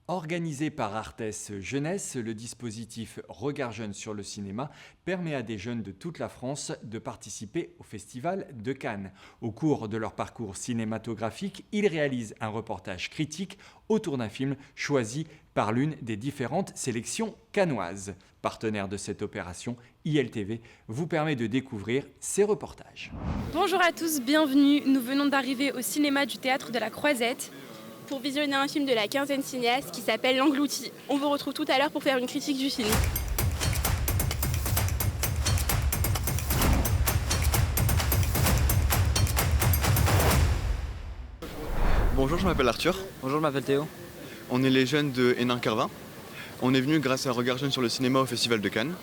Organisé par Artes Jeunesse, le dispositif Regard Jeunes sur le cinéma permet à des jeunes de toute la France de participer au Festival de Cannes. Au cours de leur parcours cinématographique, ils réalisent un reportage critique autour d'un film choisi par l'une des différentes sélections cannoises. Partenaire de cette opération, ILTV vous permet de découvrir ces reportages. Bonjour à tous, bienvenue. Nous venons d'arriver au cinéma du Théâtre de la Croisette pour visionner un film de la quinzaine cinéaste qui s'appelle L'Englouti. On vous retrouve tout à l'heure pour faire une critique du film. Bonjour, je m'appelle Arthur. Bonjour, je m'appelle Théo. On est les jeunes de Hénin-Carvin. On est venu grâce à Regard Jeunes sur le cinéma au Festival de Cannes.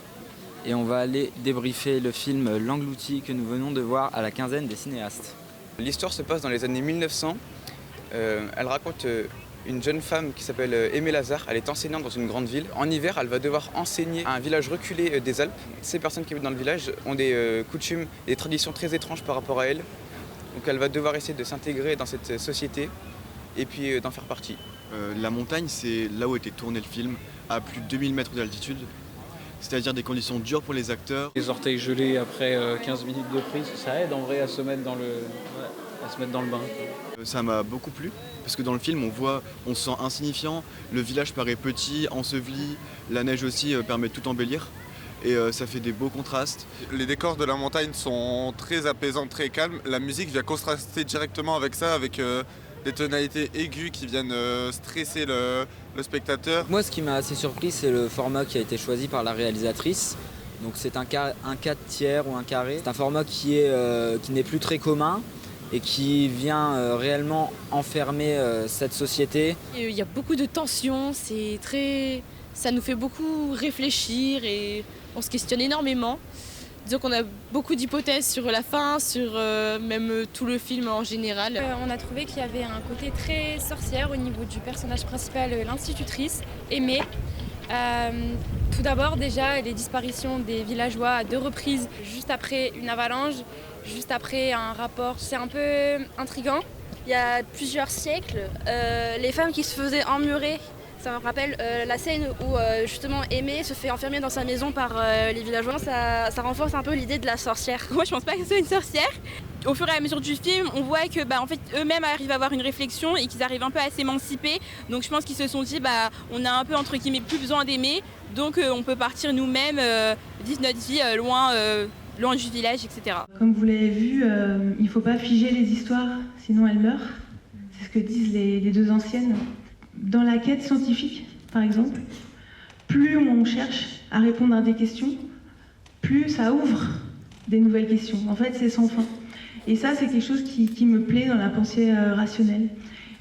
Et on va aller débriefer le film L'Englouti que nous venons de voir à la quinzaine des cinéastes. L'histoire se passe dans les années 1900. Elle raconte une jeune femme qui s'appelle Aimée Lazare. Elle est enseignante dans une grande ville. En hiver, elle va devoir enseigner à un village reculé des Alpes. Ces personnes qui habitent dans le village ont des coutumes et des traditions très étranges par rapport à elle. Donc elle va devoir essayer de s'intégrer dans cette société et puis d'en faire partie. La montagne, c'est là où était tourné le film, à plus de 2000 mètres d'altitude. C'est-à-dire des conditions dures pour les acteurs. Les orteils gelés après 15 minutes de prise, ça aide en vrai à se mettre dans le bain. Ça m'a beaucoup plu, parce que dans le film, on se sent insignifiant, le village paraît petit, enseveli, la neige aussi permet de tout embellir. Et ça fait des beaux contrastes. Les décors de la montagne sont très apaisants, très calmes. La musique vient contraster directement avec ça, avec des tonalités aiguës qui viennent stresser le spectateur. Moi, ce qui m'a assez surpris, c'est le format qui a été choisi par la réalisatrice. Donc c'est un 4 tiers ou un carré. C'est un format qui n'est plus très commun et qui vient réellement enfermer cette société. Il y a beaucoup de tensions, ça nous fait beaucoup réfléchir et on se questionne énormément. Disons qu'on a beaucoup d'hypothèses sur la fin, sur même tout le film en général. On a trouvé qu'il y avait un côté très sorcière au niveau du personnage principal, l'institutrice, Aimée. Tout d'abord déjà les disparitions des villageois à 2 reprises, juste après une avalanche, juste après un rapport. C'est un peu intriguant. Il y a plusieurs siècles, les femmes qui se faisaient emmurer. Ça me rappelle la scène où justement Aimée se fait enfermer dans sa maison par les villageois. Ça renforce un peu l'idée de la sorcière. Moi je pense pas que c'est une sorcière. Au fur et à mesure du film, on voit que en fait, eux-mêmes arrivent à avoir une réflexion et qu'ils arrivent un peu à s'émanciper. Donc je pense qu'ils se sont dit on a un peu entre guillemets plus besoin d'aimer, donc on peut partir nous-mêmes, vivre notre vie loin du village, etc. Comme vous l'avez vu, il ne faut pas figer les histoires, sinon elles meurent. C'est ce que disent les 2 anciennes. Dans la quête scientifique, par exemple, plus on cherche à répondre à des questions, plus ça ouvre des nouvelles questions. En fait, c'est sans fin. Et ça, c'est quelque chose qui me plaît dans la pensée rationnelle.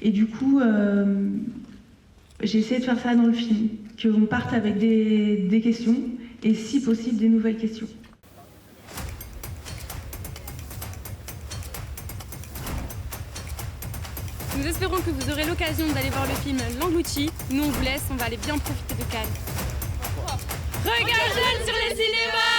Et du coup, j'ai essayé de faire ça dans le film, qu'on parte avec des questions, et si possible, des nouvelles questions. Nous espérons que vous aurez l'occasion d'aller voir le film L'Englouti. Nous on vous laisse, on va aller bien profiter de Cannes. Regard Jeunes sur les cinémas!